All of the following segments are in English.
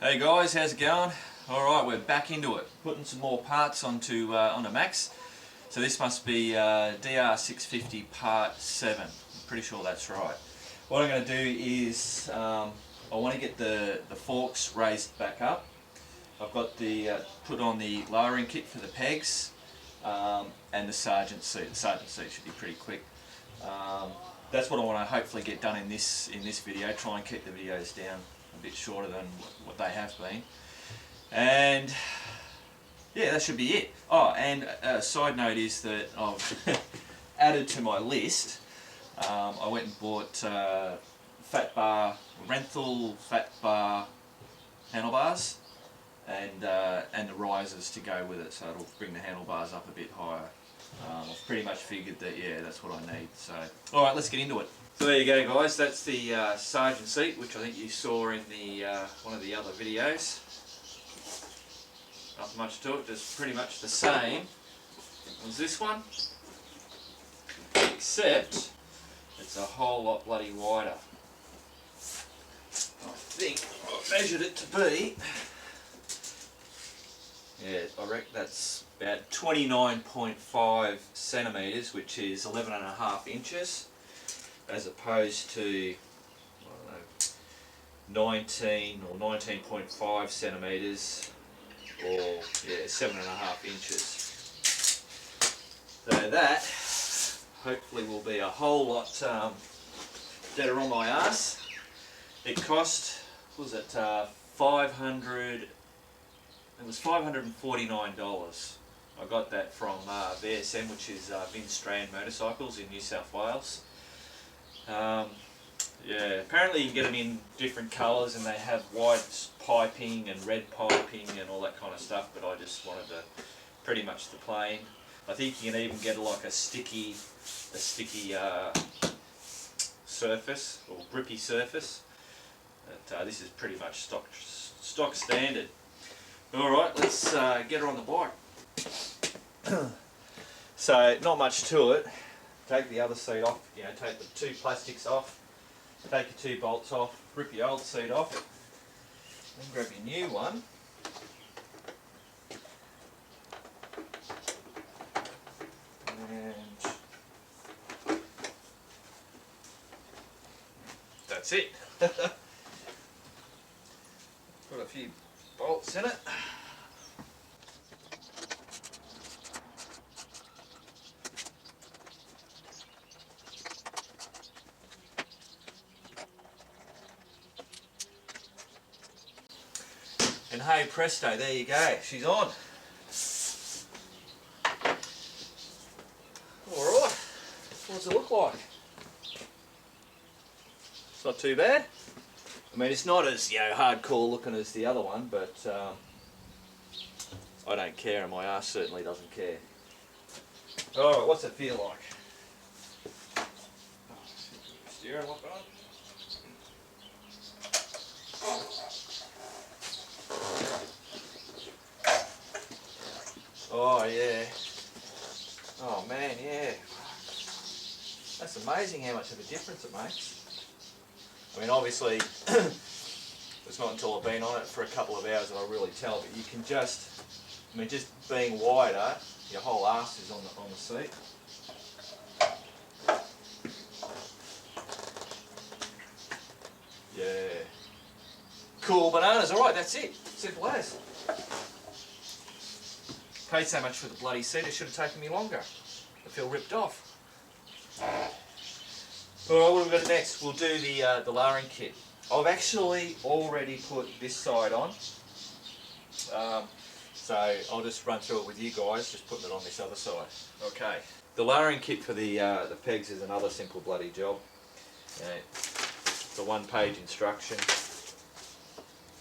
Hey guys, how's it going? Alright, we're back into it, putting some more parts onto Max. So this must be DR650 part 7, I'm pretty sure that's right. What I'm going to do is, I want to get the forks raised back up. I've got the put on the lowering kit for the pegs, and the Sargent seat. The Sargent seat should be pretty quick. That's what I want to hopefully get done in this video, try and keep the videos down a bit shorter than what they have been. And yeah, that should be it. Oh, and a side note is that I've added to my list, I went and bought fat bar, Renthal fat bar handlebars, and the risers to go with it, so it'll bring the handlebars up a bit higher. I've pretty much figured that, yeah, that's what I need. So, alright, let's get into it. So there you go guys, that's the Sargent seat, which I think you saw in the one of the other videos. Not much to it, just pretty much the same as this one, except it's a whole lot bloody wider. I think I measured it to be, yeah, I reckon that's about 29.5 centimetres, which is 11.5 inches, as opposed to, I don't know, 19 or 19.5 centimetres, or yeah, 7.5 inches. So that hopefully will be a whole lot better on my ass. It cost, what was it, $549. I got that from VSM, which is Vince Strand Motorcycles in New South Wales. Yeah, apparently you can get them in different colours, and they have white piping and red piping and all that kind of stuff, but I just wanted pretty much the plain. I think you can even get like a sticky surface, or grippy surface. But, this is pretty much stock standard. Alright, let's get her on the bike. So, not much to it. Take the other seat off, you know, take the two plastics off, take your two bolts off, rip your old seat off, then grab your new one. And that's it. Got a few bolts in it. And hey presto, there you go, she's on. Alright, what does it look like? It's not too bad. I mean, it's not as, you know, hardcore looking as the other one, but I don't care, and my ass certainly doesn't care. Alright, what's it feel like? Steering lock on. Oh yeah. Oh man, yeah. That's amazing how much of a difference it makes. I mean, obviously, it's not until I've been on it for a couple of hours that I really tell, but you can just, I mean, just being wider, your whole ass is on the seat. Yeah. Cool bananas. Alright, that's it. Simple as. Paid so much for the bloody seat, it should have taken me longer. I feel ripped off. Alright, what have we got next? We'll do the lowering kit. I've actually already put this side on. So I'll just run through it with you guys, just putting it on this other side. Okay. The lowering kit for the pegs is another simple bloody job. It's a one-page instruction.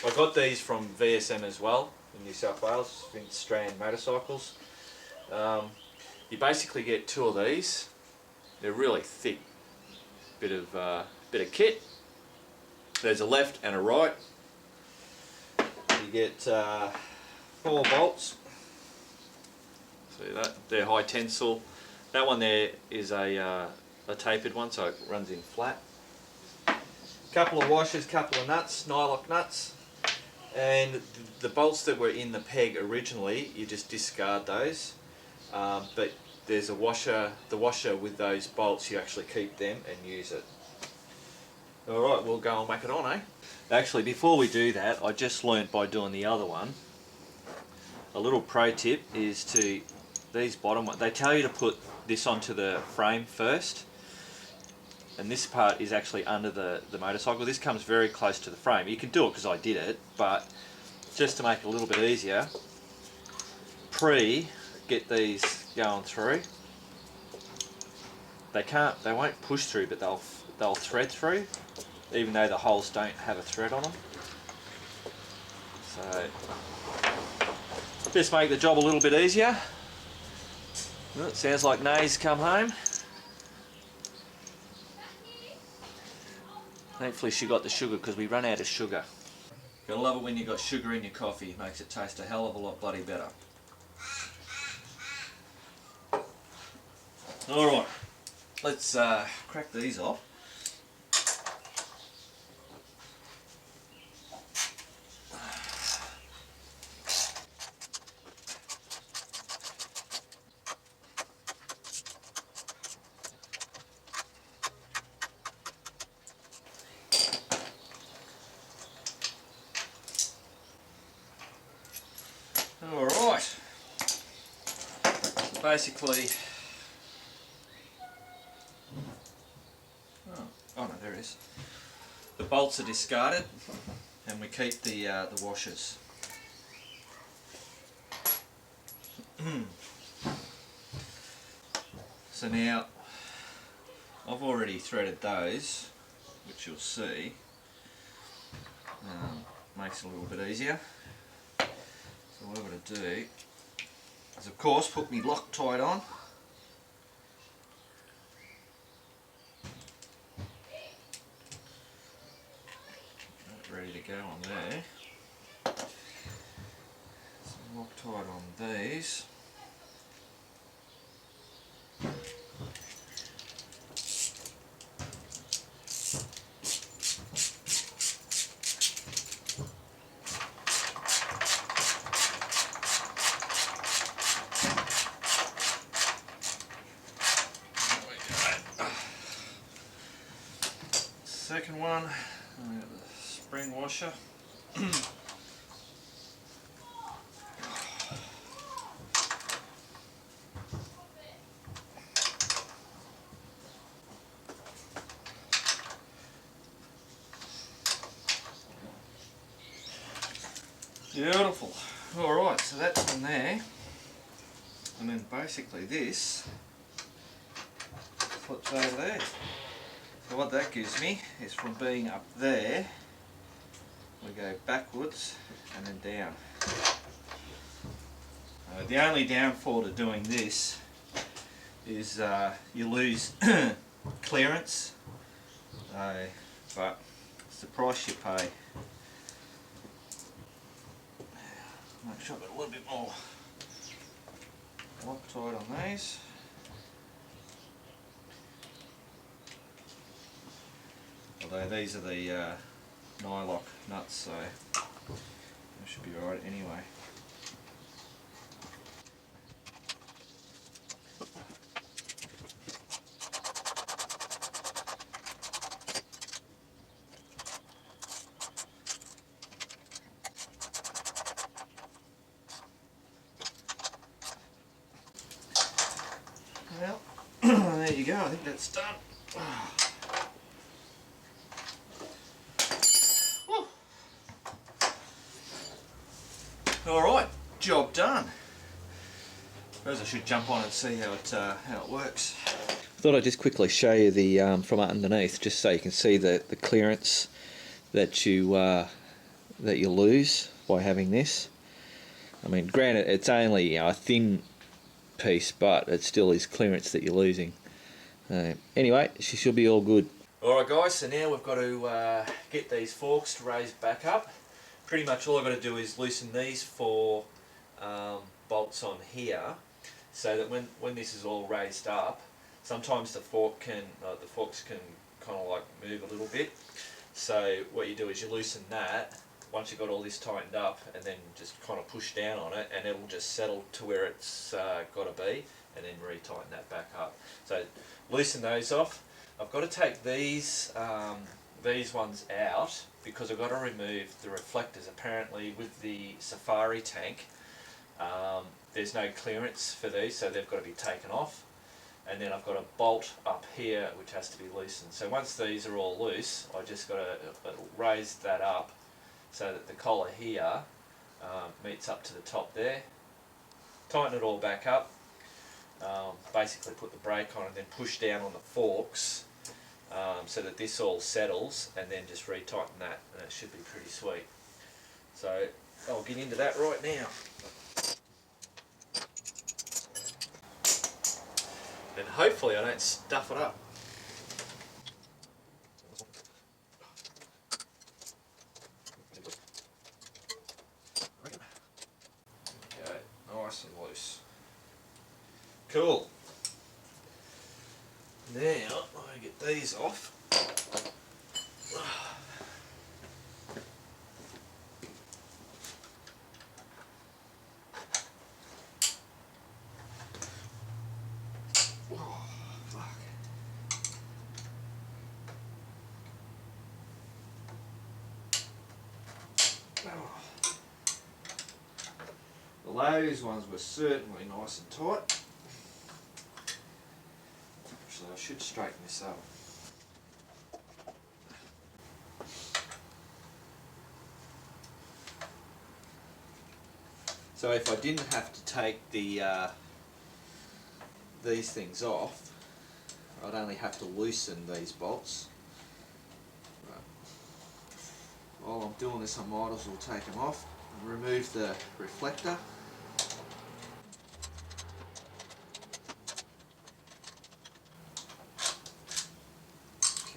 I got these from VSM as well, in New South Wales, Vince Strand Motorcycles. You basically get two of these. They're really thick. Bit of kit. There's a left and a right. You get 4 bolts. See that? They're high tensile. That one there is a tapered one, so it runs in flat. Couple of washers, couple of nuts, nylock nuts, And the bolts that were in the peg originally, you just discard those. But there's a washer, the washer with those bolts, you actually keep them and use it. Alright, we'll go and whack it on, eh? Actually, before we do that, I just learnt by doing the other one, a little pro tip is to, these bottom ones, they tell you to put this onto the frame first, and this part is actually under the motorcycle. This comes very close to the frame. You can do it because I did it, but just to make it a little bit easier, get these going through. They won't push through, but they'll thread through, even though the holes don't have a thread on them. So just make the job a little bit easier. Well, it sounds like Nay's come home. Hopefully she got the sugar, because we run out of sugar. Gotta love it when you got sugar in your coffee. It makes it taste a hell of a lot bloody better. Alright, let's crack these off. Alright, so basically, oh no, there it is. The bolts are discarded and we keep the washers. So now, I've already threaded those, which you'll see. Makes it a little bit easier. So what I'm going to do is, of course, put my Loctite on. Ready to go on there. Some Loctite on these. Second one, we got the spring washer. Beautiful. Alright, so that's in there. And then basically this flips over there. So what that gives me is, from being up there, we go backwards and then down. The only downfall to doing this is you lose clearance, but it's the price you pay. Make sure I've got a little bit more Loctite on these. Although these are the nylock nuts, so they should be alright anyway. Well, there you go, I think that's done. Alright, job done. Suppose I should jump on and see how it works. I thought I'd just quickly show you the from underneath, just so you can see the clearance that you lose by having this. I mean, granted, it's only, you know, a thin piece, but it still is clearance that you're losing. Anyway, she should be all good. Alright guys, so now we've got to get these forks raised back up. Pretty much all I've got to do is loosen these four bolts on here, so that when this is all raised up, sometimes the forks can kind of like move a little bit. So what you do is you loosen that once you've got all this tightened up, and then just kind of push down on it, and it'll just settle to where it's got to be, and then re-tighten that back up. So loosen those off. I've got to take these ones out because I've got to remove the reflectors. Apparently with the Safari tank, there's no clearance for these, so they've got to be taken off. And then I've got a bolt up here which has to be loosened. So once these are all loose, I just got to raise that up so that the collar here meets up to the top there. Tighten it all back up. Basically put the brake on and then push down on the forks so that this all settles, and then just re-tighten that, and it should be pretty sweet. So I'll get into that right now. And hopefully I don't stuff it up. Okay, nice and loose. Cool. Now I get these off. Oh, fuck. Well, those ones were certainly nice and tight. Actually, I should straighten this up. So if I didn't have to take the these things off, I'd only have to loosen these bolts. Right. While I'm doing this, I might as well take them off and remove the reflector.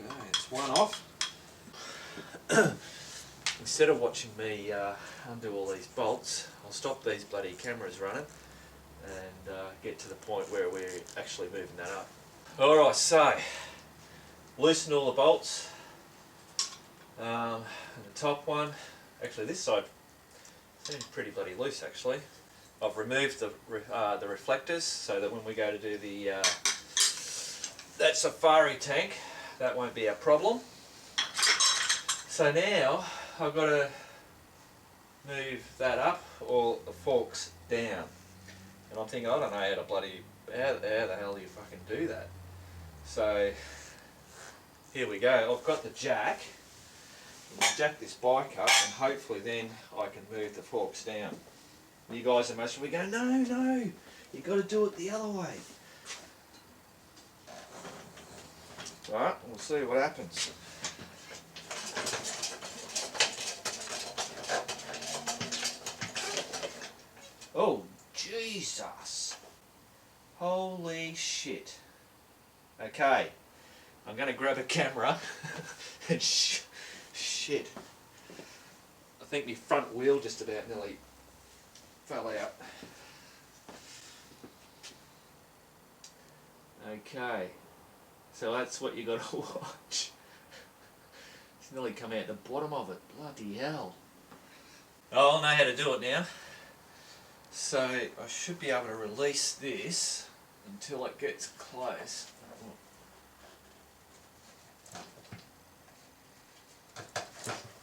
Okay, it's one off. Instead of watching me undo all these bolts, I'll stop these bloody cameras running and get to the point where we're actually moving that up. Alright, so loosen all the bolts. And the top one, actually this side seems pretty bloody loose actually. I've removed the reflectors so that when we go to do the that Safari tank, that won't be a problem. So now I've got to move that up or the forks down. And I'm thinking, I don't know how to how the hell do you fucking do that? So here we go. I've got the jack. I'll jack this bike up and hopefully then I can move the forks down. You guys are most probably going, no, you've got to do it the other way. Right, we'll see what happens. Oh, Jesus. Holy shit. Okay, I'm going to grab a camera and shit. I think my front wheel just about nearly fell out. Okay, so that's what you got to watch. It's nearly come out the bottom of it. Bloody hell. Oh, I know how to do it now. So I should be able to release this until it gets close.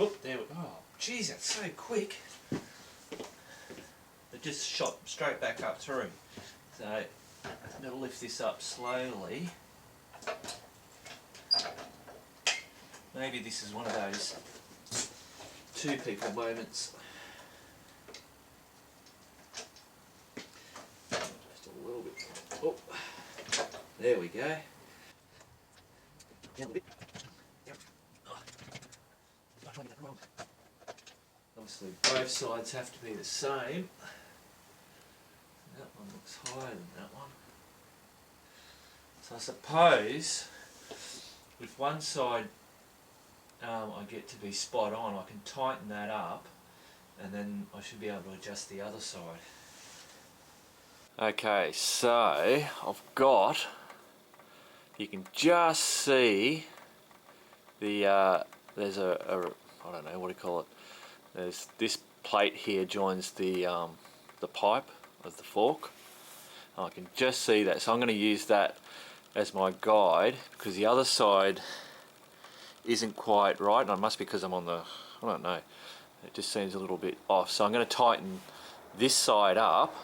Oh, there we go. Oh, jeez, that's so quick. It just shot straight back up through. So I'm going to lift this up slowly. Maybe this is one of those two people moments. Just a little bit. Oh, there we go. Down a bit. Obviously both sides have to be the same. That one looks higher than that one. So I suppose if one side I get to be spot on, I can tighten that up and then I should be able to adjust the other side. Okay, so I've got, you can just see the, there's a I don't know what do you call it, There's this plate here joins the pipe of the fork. I can just see that, so I'm going to use that as my guide, because the other side isn't quite right, and it must be because I'm on the, I don't know, it just seems a little bit off. So I'm going to tighten this side up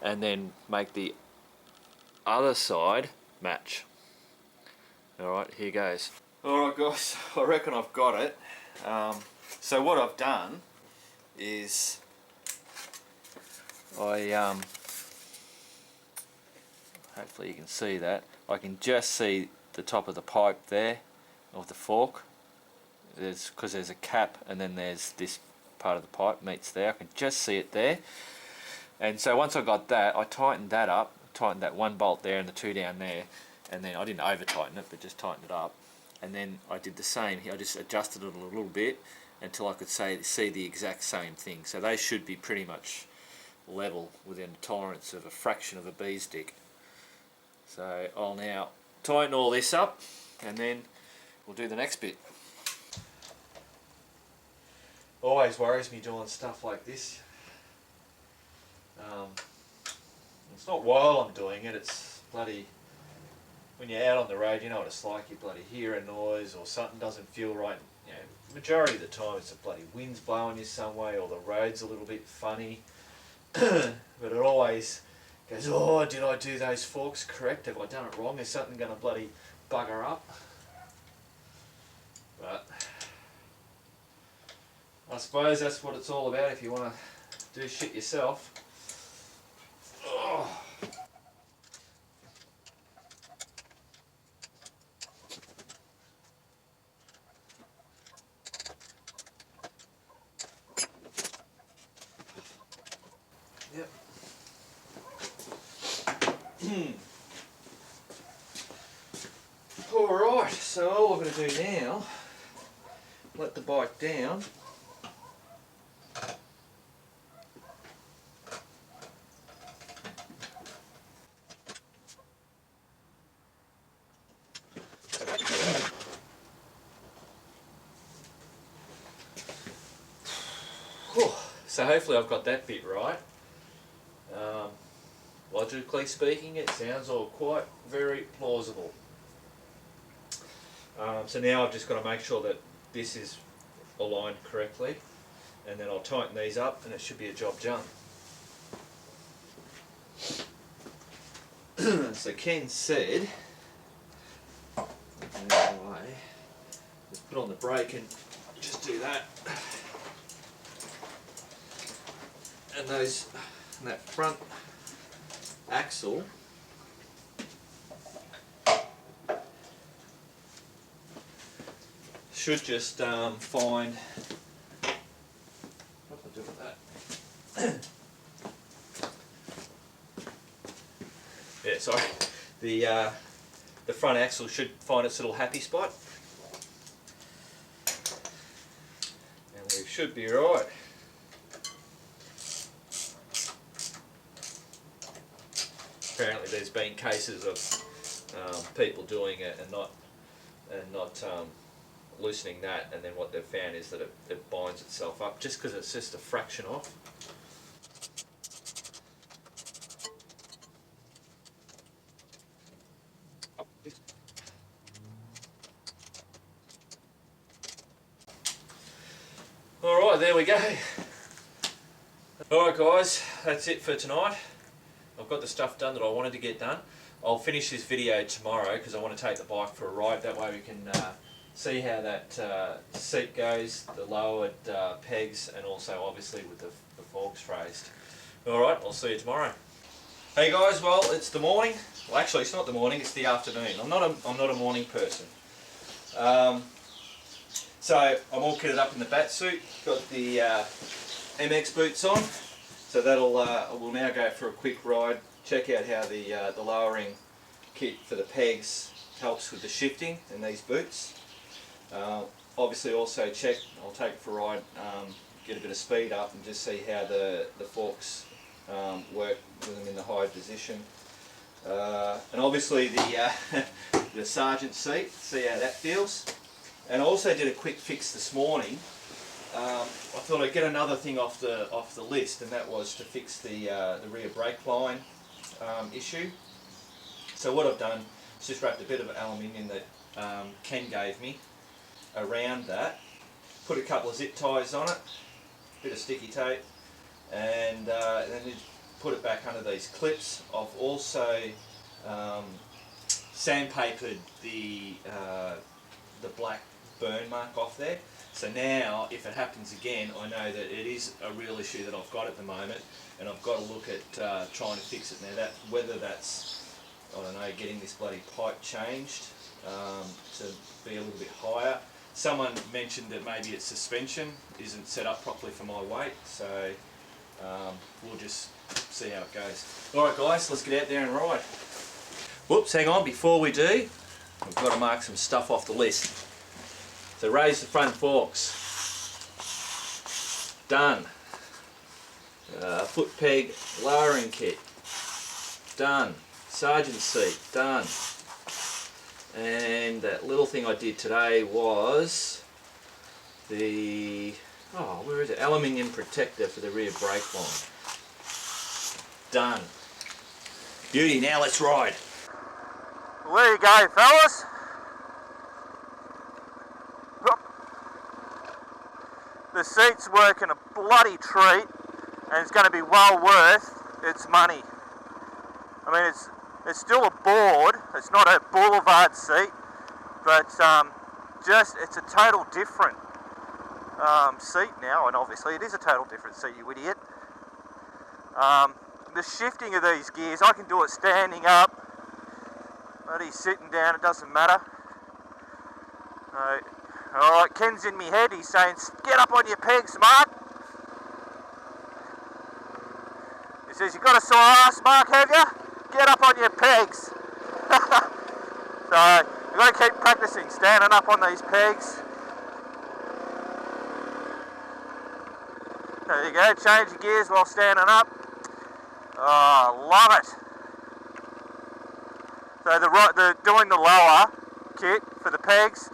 and then make the other side match. Alright, here goes. Alright guys, I reckon I've got it. So what I've done is hopefully you can see that. I can just see the top of the pipe there, of the fork. Because there's a cap and then there's this part of the pipe meets there. I can just see it there. And so once I got that, I tightened that up, tightened that one bolt there and the two down there, and then I didn't over tighten it, but just tightened it up. And then I did the same here, I just adjusted it a little bit until I could see the exact same thing. So they should be pretty much level within a tolerance of a fraction of a bee's dick. So I'll now tighten all this up and then we'll do the next bit. Always worries me doing stuff like this. It's not while I'm doing it, it's bloody, when you're out on the road, you know what it's like, you bloody hear a noise or something doesn't feel right. You know, majority of the time it's a bloody wind's blowing you some way or the road's a little bit funny. But it always goes, oh, did I do those forks correct? Have I done it wrong? Is something going to bloody bugger up? But I suppose that's what it's all about if you want to do shit yourself. Oh. Yep. Alright, so all we're going to do now, let the bike down. So hopefully I've got that bit right. Logically speaking, it sounds all quite very plausible. So now I've just got to make sure that this is aligned correctly, and then I'll tighten these up and it should be a job done. So Ken said, just put on the brake and just do that. And that front axle should just find, what do I do with that? Yeah, sorry. The front axle should find its little happy spot, and we should be right. Apparently there's been cases of people doing it and not loosening that, and then what they've found is that it binds itself up just because it's just a fraction off. Alright, there we go. Alright guys, that's it for tonight. I've got the stuff done that I wanted to get done. I'll finish this video tomorrow because I want to take the bike for a ride. That way we can see how that seat goes, the lowered pegs, and also obviously with the forks raised. Alright, I'll see you tomorrow. Hey guys, well it's the morning. Well actually it's not the morning, it's the afternoon. I'm not a morning person. So I'm all kitted up in the bat suit, got the MX boots on. So that'll we'll now go for a quick ride, check out how the lowering kit for the pegs helps with the shifting in these boots. Obviously also I'll take it for a ride, get a bit of speed up and just see how the forks work with them in the high position. And obviously the Sargent seat, see how that feels. And I also did a quick fix this morning I thought I'd get another thing off the list, and that was to fix the rear brake line issue. So what I've done is just wrapped a bit of aluminium that Ken gave me around that, put a couple of zip ties on it, bit of sticky tape, and then put it back under these clips. I've also sandpapered the black burn mark off there. So now, if it happens again, I know that it is a real issue that I've got at the moment, and I've got to look at trying to fix it now. Whether that's, I don't know, getting this bloody pipe changed to be a little bit higher. Someone mentioned that maybe its suspension isn't set up properly for my weight, so we'll just see how it goes. Alright guys, let's get out there and ride. Whoops, hang on, before we do, we've got to mark some stuff off the list. So raise the front forks, done. Foot peg lowering kit, done. Sargent seat, done. And that little thing I did today was the, where is it? Aluminium protector for the rear brake line. Done. Beauty, now let's ride. Well, there you go, fellas. The seat's working a bloody treat, and it's going to be well worth its money. I mean, it's still a board. It's not a boulevard seat, but it's a total different seat now, and obviously it is a total different seat, you idiot. The shifting of these gears, I can do it standing up, bloody sitting down, it doesn't matter. Alright, Ken's in me head, he's saying, get up on your pegs, Mark. He says, you got a sore ass, Mark, have you? Get up on your pegs. So, you've got to keep practicing, standing up on these pegs. There you go, change your gears while standing up. Oh, love it. So doing the lower kit for the pegs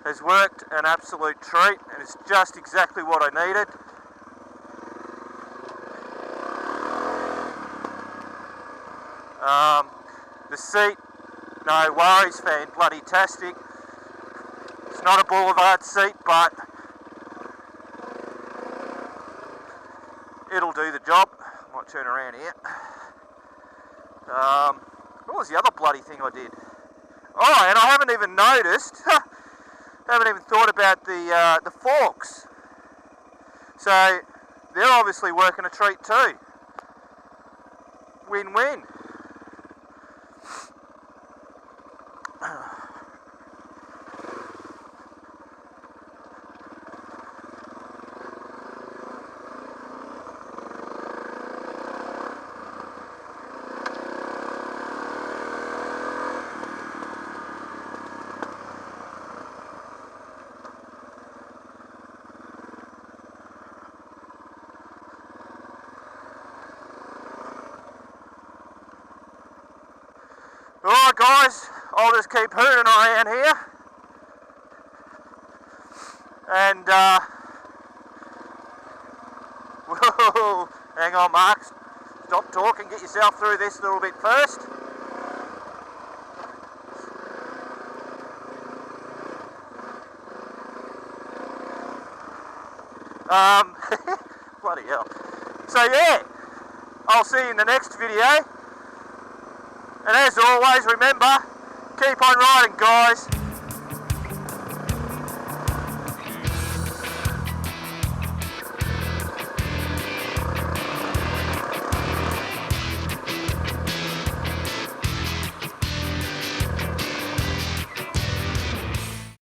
has worked an absolute treat, and it's just exactly what I needed. The seat, no worries, fan-bloody-tastic. It's not a boulevard seat, but it'll do the job. Might turn around here. What was the other bloody thing I did? Oh, and I haven't even noticed, haven't even thought about the forks. So they're obviously working a treat too. Win-win. Alright guys, I'll just keep hooning around here. And, whoa, hang on Mark, stop talking, get yourself through this a little bit first. Bloody hell. So yeah, I'll see you in the next video. And as always, remember, keep on riding, guys.